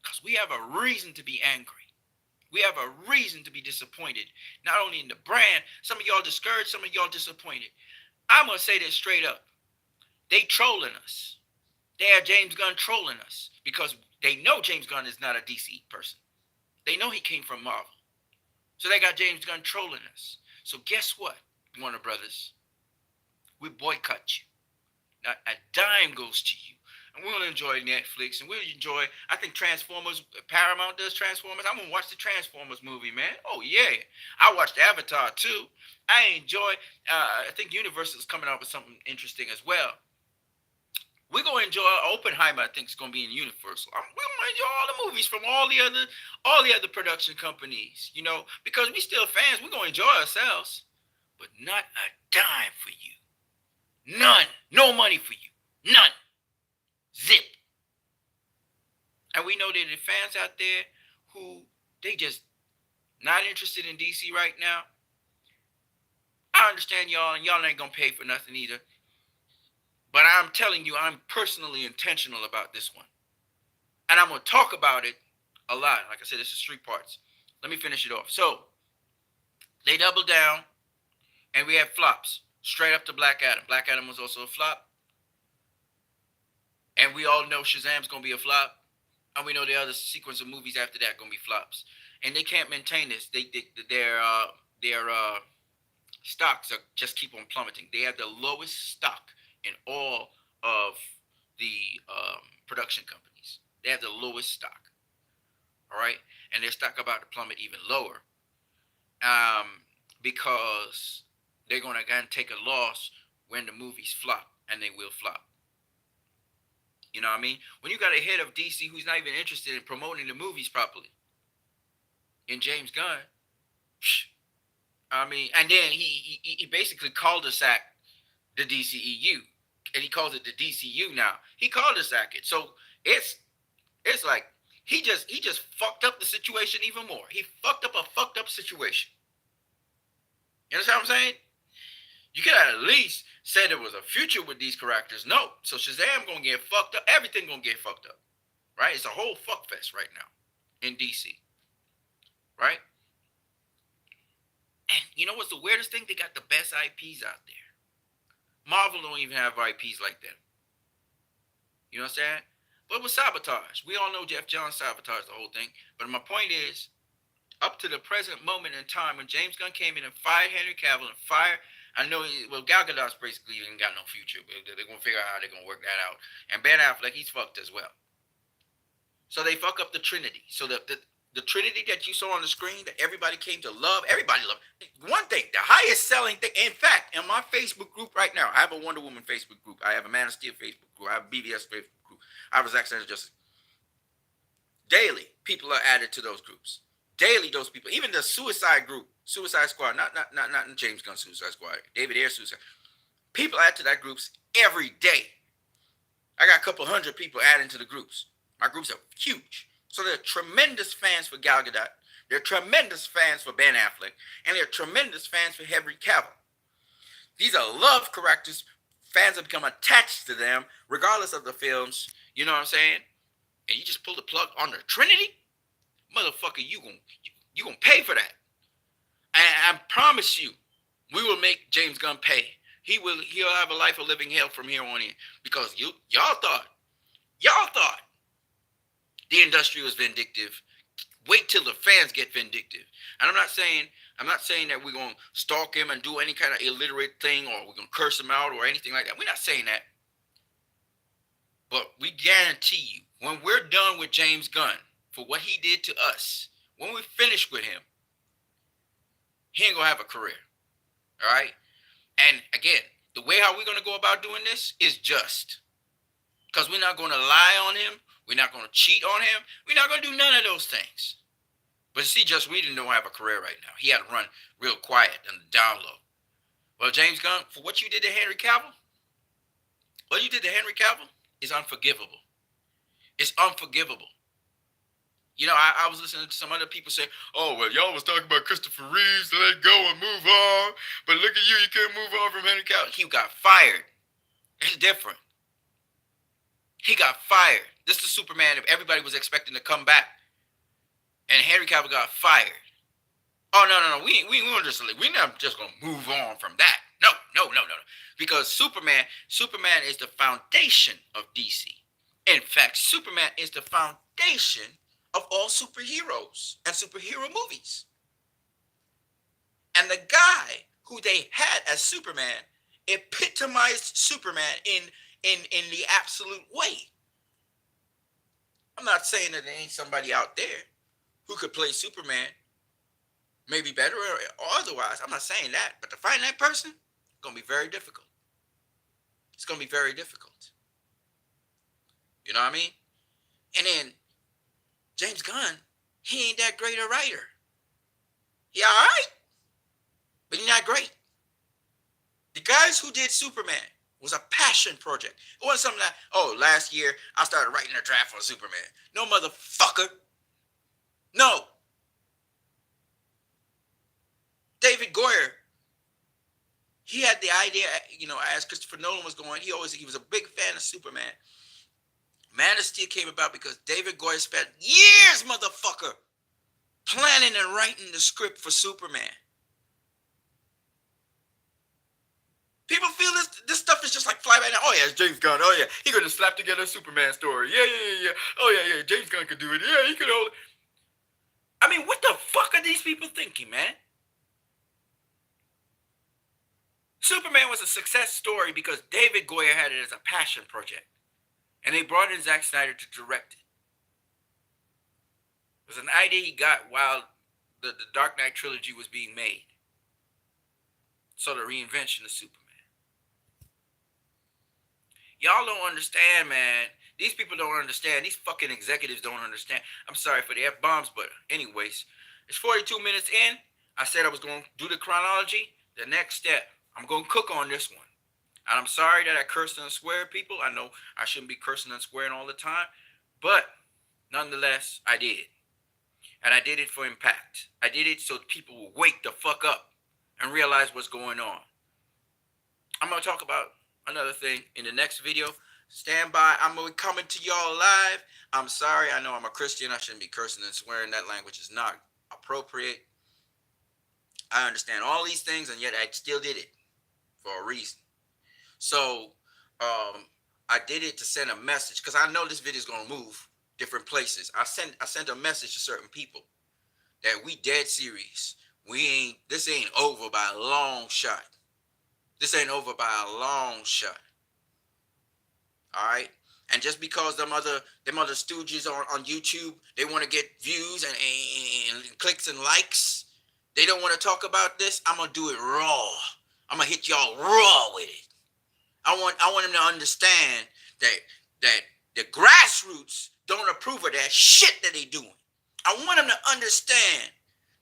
because we have a reason to be angry. We have a reason to be disappointed, not only in the brand. Some of y'all discouraged, some of y'all disappointed. I'm gonna say this straight up. They trolling us. They have James Gunn trolling us because they know James Gunn is not a DC person. They know he came from Marvel. So they got James Gunn trolling us. So guess what, Warner Brothers? We boycott you. Not a dime goes to you. And we'll enjoy Netflix, and we'll enjoy, I think Transformers, Paramount does Transformers. I'm going to watch the Transformers movie, man. Oh, yeah. I watched Avatar, too. I enjoy, I think Universal is coming out with something interesting as well. We're going to enjoy Oppenheimer. I think it's going to be in Universal. We're going to enjoy all the movies from all the other production companies, you know, because we still fans. We're going to enjoy ourselves, but not a dime for you. None. No money for you. None. Zip. And we know that the fans out there who they just not interested in DC right now. I understand y'all, and y'all ain't gonna pay for nothing either. But I'm telling you, I'm personally intentional about this one. And I'm gonna talk about it a lot. Like I said, this is 3 parts. Let me finish it off. So they doubled down, and we had flops. Straight up to Black Adam. Black Adam was also a flop. And we all know Shazam's gonna be a flop, and we know the other sequence of movies after that gonna be flops. And they can't maintain this. Their stocks are just keep on plummeting. They have the lowest stock in all of the production companies. They have the lowest stock. All right, and their stock about to plummet even lower, because they're gonna again take a loss when the movies flop, and they will flop. You know what I mean? When you got a head of DC who's not even interested in promoting the movies properly, in James Gunn, I mean, and then he basically cul-de-sac the DCEU, and he calls it the DCU now. He cul-de-sac it, so it's like he just fucked up the situation even more. He fucked up a fucked up situation. You understand what I'm saying? You could at least say there was a future with these characters. No. So Shazam gonna get fucked up. Everything gonna get fucked up. Right? It's a whole fuck fest right now in DC. Right? And you know what's the weirdest thing? They got the best IPs out there. Marvel don't even have IPs like that. You know what I'm saying? But with Sabotage, we all know Jeff Johns sabotaged the whole thing. But my point is, up to the present moment in time, when James Gunn came in and fired Henry Cavill and fired, I know, Gal Gadot's basically ain't got no future. They're going to figure out how they're going to work that out. And Ben Affleck, he's fucked as well. So they fuck up the Trinity. So the Trinity that you saw on the screen that everybody came to love, everybody loved. One thing, the highest selling thing, in fact, in my Facebook group right now, I have a Wonder Woman Facebook group. I have a Man of Steel Facebook group. I have a BVS Facebook group. I have a Zack Snyder Justice. Daily, people are added to those groups. Daily, those people, even the Suicide group, Suicide Squad, not James Gunn Suicide Squad, David Ayer Suicide. People add to that groups every day. I got a couple hundred people adding to the groups. My groups are huge. So they're tremendous fans for Gal Gadot. They're tremendous fans for Ben Affleck. And they're tremendous fans for Henry Cavill. These are love characters. Fans have become attached to them, regardless of the films. You know what I'm saying? And you just pull the plug on the Trinity? Motherfucker, you gonna pay for that. I promise you, we will make James Gunn pay. He'll have a life of living hell from here on in. Because y'all thought the industry was vindictive. Wait till the fans get vindictive. And I'm not saying that we're gonna stalk him and do any kind of illiterate thing, or we're gonna curse him out or anything like that. We're not saying that. But we guarantee you, when we're done with James Gunn for what he did to us, when we finish with him, he ain't gonna have a career. All right? And again, the way how we're gonna go about doing this is just. Because we're not gonna lie on him, we're not gonna cheat on him, we're not gonna do none of those things. But see, Joss Whedon don't have a career right now. He had to run real quiet and down low. Well, James Gunn, for what you did to Henry Cavill, is unforgivable. It's unforgivable. You know, I was listening to some other people say, "Oh, well, y'all was talking about Christopher Reeves, let go and move on, but look at you can't move on from Henry Cavill." He got fired. It's different. He got fired. This is Superman if everybody was expecting to come back, and Henry Cavill got fired. Oh no! We're not just gonna move on from that. No. Because Superman is the foundation of DC. In fact, Superman is the foundation of all superheroes and superhero movies. And the guy who they had as Superman epitomized Superman in the absolute way. I'm not saying that there ain't somebody out there who could play Superman maybe better or otherwise. I'm not saying that, but to find that person, it's gonna be very difficult. It's gonna be very difficult. You know what I mean? And then James Gunn, he ain't that great a writer. He all right, but he's not great. The guys who did Superman was a passion project. It wasn't something that, oh, last year I started writing a draft for Superman. No, motherfucker. No. David Goyer, he had the idea, you know, as Christopher Nolan was going, he was a big fan of Superman. Man of Steel came about because David Goyer spent years, motherfucker, planning and writing the script for Superman. People feel this stuff is just like fly by now. Oh yeah, it's James Gunn. Oh yeah, he could have slapped together a Superman story. Yeah. Oh yeah, James Gunn could do it. Yeah, he could hold it. I mean, what the fuck are these people thinking, man? Superman was a success story because David Goyer had it as a passion project. And they brought in Zack Snyder to direct it. It was an idea he got while the Dark Knight trilogy was being made. So the reinvention of Superman. Y'all don't understand, man. These people don't understand. These fucking executives don't understand. I'm sorry for the F-bombs, but anyways, it's 42 minutes in. I said I was going to do the chronology. The next step, I'm going to cook on this one. And I'm sorry that I cursed and swear, people. I know I shouldn't be cursing and swearing all the time. But nonetheless, I did. And I did it for impact. I did it so people will wake the fuck up and realize what's going on. I'm going to talk about another thing in the next video. Stand by. I'm going to be coming to y'all live. I'm sorry. I know I'm a Christian. I shouldn't be cursing and swearing. That language is not appropriate. I understand all these things, and yet I still did it for a reason. So I did it to send a message because I know this video is going to move different places. I sent a message to certain people that we dead serious. This ain't over by a long shot. This ain't over by a long shot. All right. And just because them other stooges on YouTube, they want to get views and clicks and likes. They don't want to talk about this. I'm gonna do it raw. I'm gonna hit y'all raw with it. I want them to understand that the grassroots don't approve of that shit that they doing. I want them to understand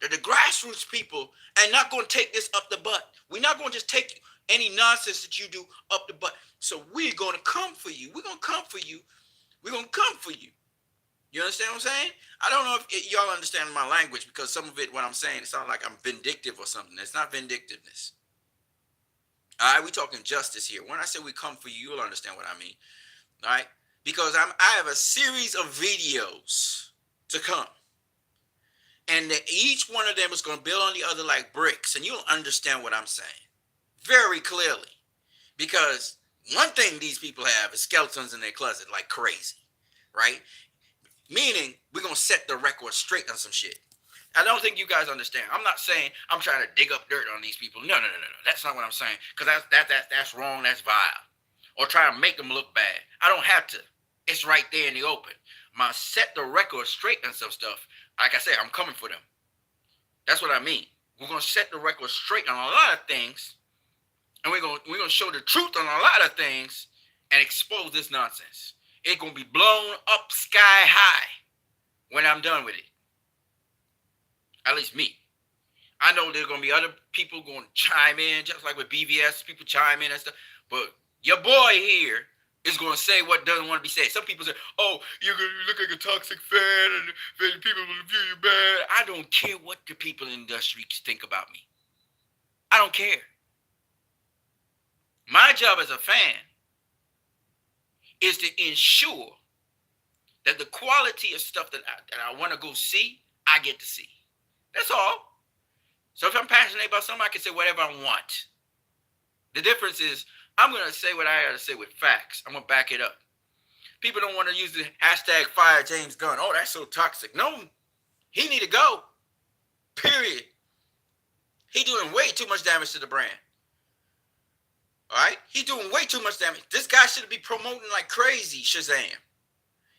that the grassroots people are not going to take this up the butt. We're not going to just take any nonsense that you do up the butt. So we're going to come for you. We're going to come for you. We're going to come for you. You understand what I'm saying? I don't know if y'all understand my language because some of it, what I'm saying, it sounds like I'm vindictive or something. It's not vindictiveness. All right, we're talking justice here. When I say we come for you, you'll understand what I mean. All right? Because I have a series of videos to come. And each one of them is going to build on the other like bricks. And you'll understand what I'm saying very clearly. Because one thing these people have is skeletons in their closet like crazy. Right? Meaning, we're going to set the record straight on some shit. I don't think you guys understand. I'm not saying I'm trying to dig up dirt on these people. No. That's not what I'm saying. Because that's wrong. That's vile. Or try to make them look bad. I don't have to. It's right there in the open. I'm going to set the record straight on some stuff. Like I said, I'm coming for them. That's what I mean. We're going to set the record straight on a lot of things. And we're going to show the truth on a lot of things and expose this nonsense. It's going to be blown up sky high when I'm done with it. At least me. I know there's going to be other people going to chime in, just like with BVS, people chime in and stuff. But your boy here Is going to say what doesn't want to be said. Some people say, "Oh, you're going to look like a toxic fan, and people will view you bad." I don't care what the people in the industry think about me. I don't care. My job as a fan is to ensure that the quality of stuff that I want to go see, I get to see. That's all. So if I'm passionate about something, I can say whatever I want. The difference is I'm going to say what I got to say with facts. I'm going to back it up. People don't want to use the hashtag fire James Gunn. Oh, that's so toxic. No, he need to go. Period. He doing way too much damage to the brand. All right? He doing way too much damage. This guy should be promoting like crazy Shazam.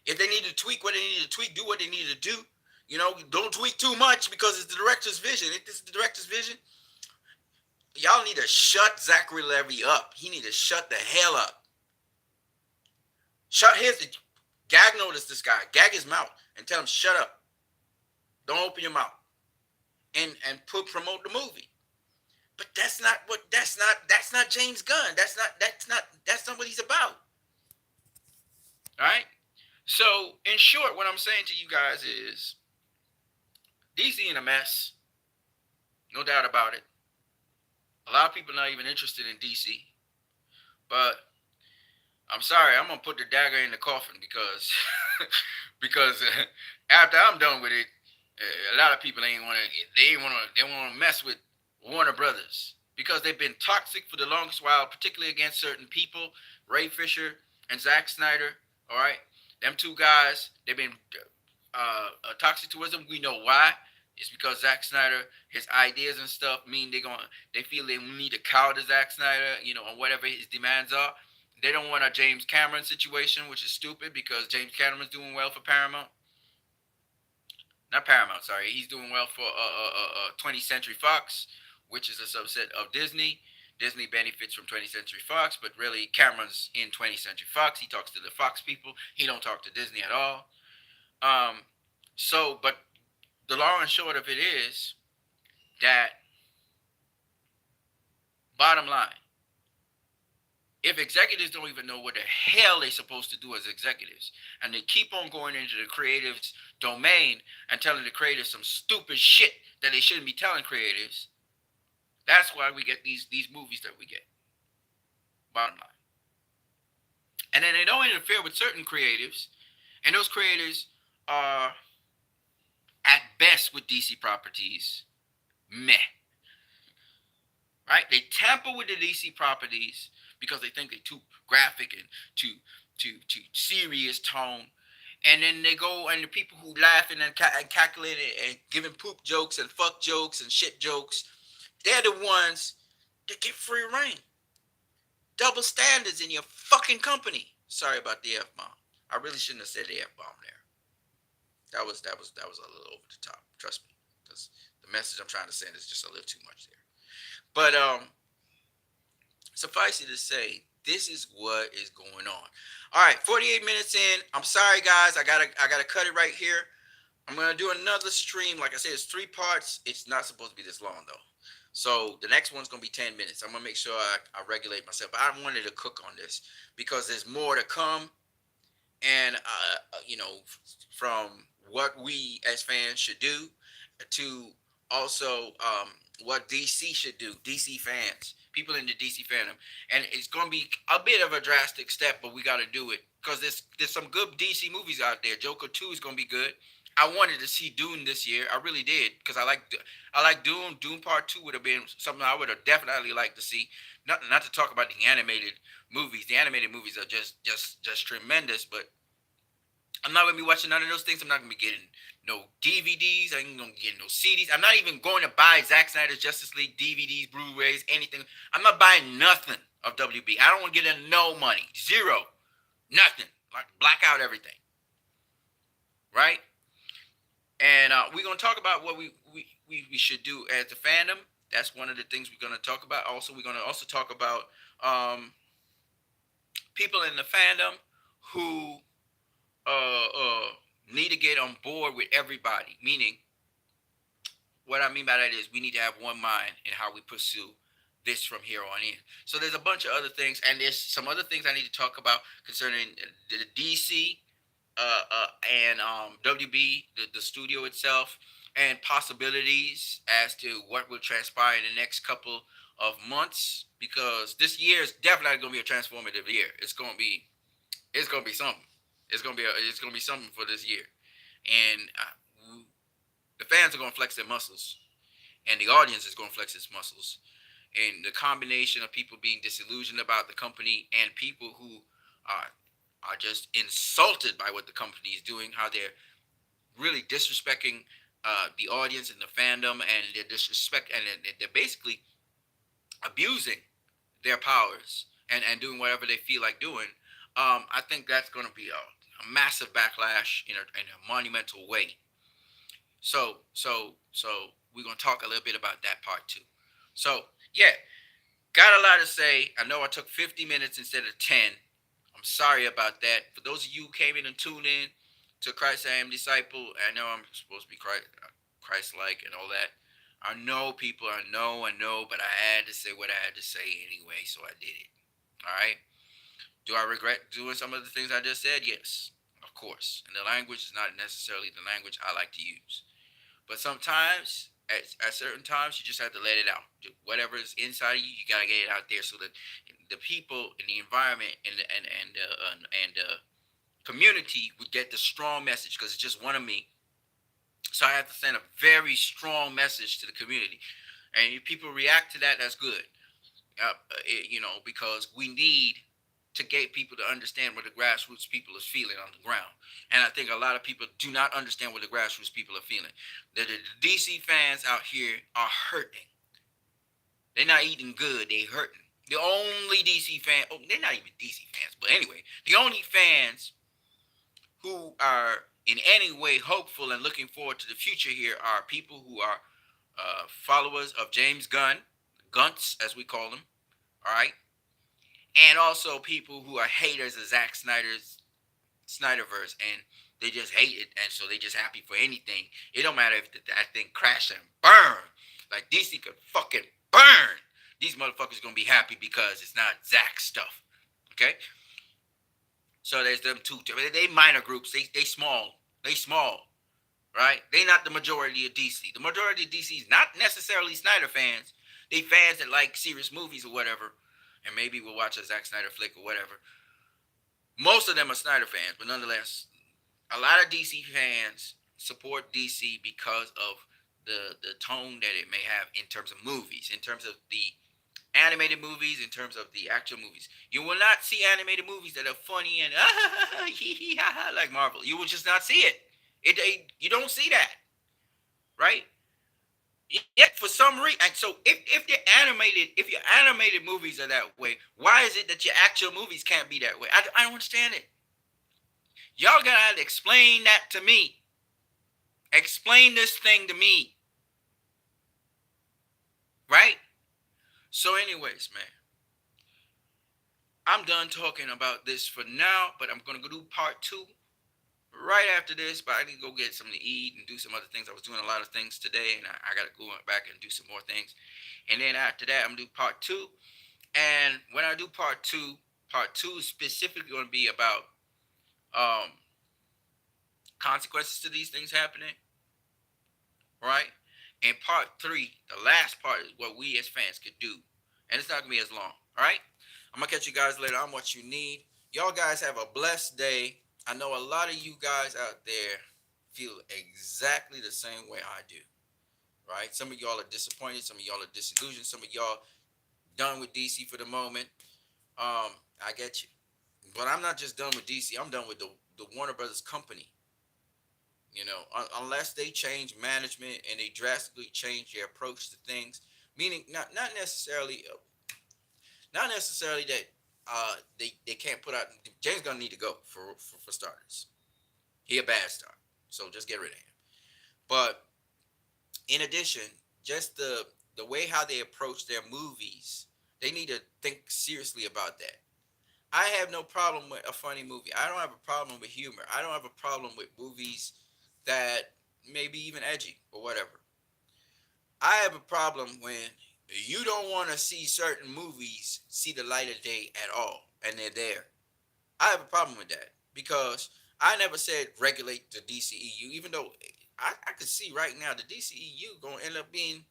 If they need to tweak what they need to tweak, do what they need to do. You know, don't tweak too much because it's the director's vision. If this is the director's vision, y'all need to shut Zachary Levi up. He need to shut the hell up. Shut his gag notice this guy. Gag his mouth and tell him shut up. Don't open your mouth. And promote the movie. But that's not James Gunn. That's not what he's about. All right? So, in short, what I'm saying to you guys is DC in a mess. No doubt about it. A lot of people not even interested in DC. But I'm sorry, I'm gonna put the dagger in the coffin because after I'm done with it, a lot of people they want to mess with Warner Brothers because they've been toxic for the longest while, particularly against certain people, Ray Fisher and Zack Snyder. All right, them two guys, they've been toxic towards them. We know why. It's because Zack Snyder, his ideas and stuff mean they feel they need to cow to Zack Snyder, on whatever his demands are. They don't want a James Cameron situation, which is stupid because James Cameron's doing well for Paramount. Not Paramount, sorry. He's doing well for 20th Century Fox, which is a subset of Disney. Disney benefits from 20th Century Fox, but really Cameron's in 20th Century Fox. He talks to the Fox people. He don't talk to Disney at all. But the long and short of it is that, bottom line, if executives don't even know what the hell they're supposed to do as executives, and they keep on going into the creatives' domain and telling the creatives some stupid shit that they shouldn't be telling creatives, that's why we get these movies that we get. Bottom line. And then they don't interfere with certain creatives, and those creators are, at best with DC properties, meh. Right? They tamper with the DC properties because they think they're too graphic and too serious tone. And then they go, and the people who laughing and calculating and giving poop jokes and fuck jokes and shit jokes, they're the ones that get free reign. Double standards in your fucking company. Sorry about the F-bomb. I really shouldn't have said the F-bomb there. That was a little over the top. Trust me, because the message I'm trying to send is just a little too much there. But suffice it to say, this is what is going on. All right, 48 minutes in. I'm sorry, guys. I gotta cut it right here. I'm gonna do another stream. Like I said, it's 3 parts. It's not supposed to be this long though. So the next one's gonna be 10 minutes. I'm gonna make sure I regulate myself. But I wanted to cook on this because there's more to come. And from what we as fans should do to also what DC should do, DC fans, people in the DC fandom. And it's going to be a bit of a drastic step, but we got to do it because there's some good DC movies out there. Joker 2 is going to be good. I wanted to see Dune this year. I really did because I like Dune. Dune Part 2 would have been something I would have definitely liked to see. Not to talk about the animated movies. The animated movies are just tremendous, but I'm not going to be watching none of those things. I'm not going to be getting no DVDs. I ain't going to get no CDs. I'm not even going to buy Zack Snyder's Justice League DVDs, Blu-rays, anything. I'm not buying nothing of WB. I don't want to get no money. Zero. Nothing. Like black out everything. Right? And we're going to talk about what we should do as a fandom. That's one of the things we're going to talk about. Also, we're going to also talk about people in the fandom who need to get on board with everybody. Meaning, what I mean by that is we need to have one mind in how we pursue this from here on in. So there's a bunch of other things, and there's some other things I need to talk about concerning the DC and WB, the studio itself, and possibilities as to what will transpire in the next couple of months. Because this year is definitely going to be a transformative year. It's going to be something. It's going to be something for this year, and the fans are going to flex their muscles, and the audience is going to flex its muscles, and the combination of people being disillusioned about the company and people who are just insulted by what the company is doing, how they're really disrespecting the audience and the fandom, and they're disrespect and they're basically abusing their powers and doing whatever they feel like doing. I think that's going to be a massive backlash in a monumental way. So we're going to talk a little bit about that part too. So yeah, got a lot to say. I know I took 50 minutes instead of 10. I'm sorry about that. For those of you who came in and tuned in to Christ I Am Disciple, I know I'm supposed to be Christ like and all that. I know people, I know, but I had to say what I had to say anyway, so I did it. All right. Do I regret doing some of the things I just said? Yes, of course. And the language is not necessarily the language I like to use. But sometimes, at certain times, you just have to let it out. Whatever is inside of you, you gotta get it out there so that the people in the environment and community would get the strong message because it's just one of me. So I have to send a very strong message to the community, and if people react to that, that's good. Because we need to get people to understand what the grassroots people is feeling on the ground. And I think a lot of people do not understand what the grassroots people are feeling. The DC fans out here are hurting. They're not eating good. They're hurting. The only DC fan, oh, they're not even DC fans, but anyway, the only fans who are in any way hopeful and looking forward to the future here are people who are followers of James Gunn, Gunts as we call them, all right, and also people who are haters of Zack Snyderverse, and they just hate it, and so they just happy for anything. It don't matter if that thing crash and burn, like DC could fucking burn. These motherfuckers gonna be happy because it's not Zack stuff. Okay, so there's them two. They minor groups. They small. They small. Right? They not the majority of DC. The majority of DC is not necessarily Snyder fans. They fans that like serious movies or whatever, and maybe will watch a Zack Snyder flick or whatever. Most of them are Snyder fans, but nonetheless, a lot of DC fans support DC because of the tone that it may have in terms of movies, in terms of the animated movies, in terms of the actual movies. You will not see animated movies that are funny and like Marvel. You will just not see it. You don't see that, right? Yet for some reason, and so if your animated movies are that way, why is it that your actual movies can't be that way? I don't understand it. Y'all gotta explain that to me. Explain this thing to me, right? So, anyways, man, I'm done talking about this for now, but I'm gonna go do part two right after this. But I need to go get something to eat and do some other things. I was doing a lot of things today, and I gotta go back and do some more things. And then after that, I'm gonna do part two. And when I do part two is specifically going to be about um, consequences to these things happening, right? And part three, the last part, is what we as fans could do, and it's not gonna be as long. All right, I'm gonna catch you guys later on what you need. Y'all guys have a blessed day. I know a lot of you guys out there feel exactly the same way I do, right? Some of y'all are disappointed, some of y'all are disillusioned, some of y'all done with DC for the moment. I get you. But I'm not just done with DC. I'm done with the Warner Brothers company. Unless they change management and they drastically change their approach to things, meaning not necessarily that they can't put out. James Gunn need to go for starters. He a bad start, so just get rid of him. But in addition, just the way how they approach their movies, they need to think seriously about that. I have no problem with a funny movie. I don't have a problem with humor. I don't have a problem with movies that maybe even edgy or whatever. I have a problem when You don't want to see certain movies see the light of day at all, and they're there. I have a problem with that because I never said regulate the DCEU, even though I could see right now the DCEU gonna end up being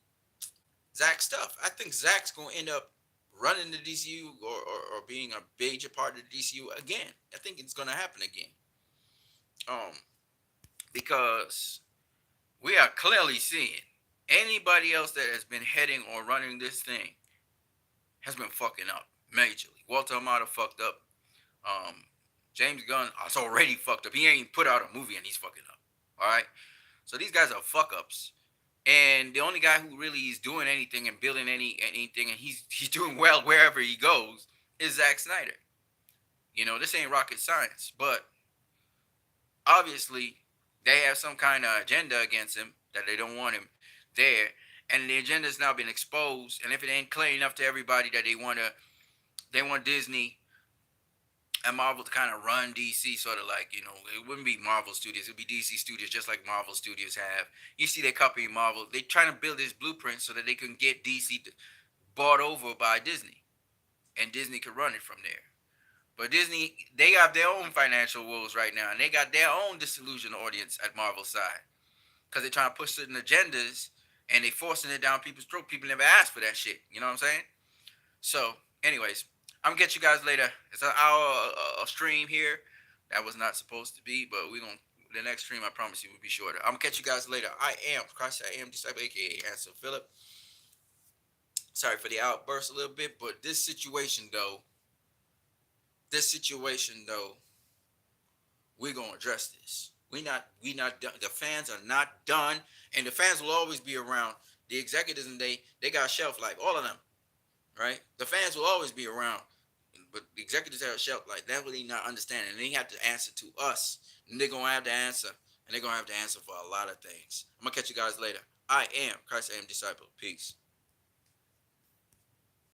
Zach stuff. I think Zach's gonna end up running the DCU or being a major part of the DCU again. I think it's gonna happen again. Um, because we are clearly seeing anybody else that has been heading or running this thing has been fucking up majorly. Walter Amada fucked up. Um, James Gunn is already fucked up. He ain't put out a movie and he's fucking up. All right. So these guys are fuck ups. And the only guy who really is doing anything and building anything and he's doing well wherever he goes is Zack Snyder. You know, this ain't rocket science, but obviously they have some kind of agenda against him that they don't want him there. And the agenda has now been exposed. And if it ain't clear enough to everybody that they want Disney and Marvel to kind of run DC, sort of like, you know, it wouldn't be Marvel Studios, it'd be DC Studios, just like Marvel Studios have. You see, they copying Marvel. They're trying to build this blueprint so that they can get DC bought over by Disney, and Disney can run it from there. But Disney, they have their own financial woes right now, and they got their own disillusioned audience at Marvel's side because they're trying to push certain agendas and they forcing it down people's throat. People never asked for that shit. You know what I'm saying? So, anyways, I'm gonna get you guys later. It's an hour a stream here. That was not supposed to be, but we're gonna the next stream I promise you will be shorter. I'm gonna catch you guys later. I am Christ, I am disciple, aka Answer Philip. Sorry for the outburst a little bit, but this situation though, we're gonna address this. We not done. The fans are not done, and the fans will always be around. The executives and they got shelf life, all of them, right? The fans will always be around, but the executives have a shelf life. That's what they not understanding. And they have to answer to us, and they're gonna have to answer, and they're gonna have to answer for a lot of things. I'm gonna catch you guys later. I am Christ, I am disciple. Peace.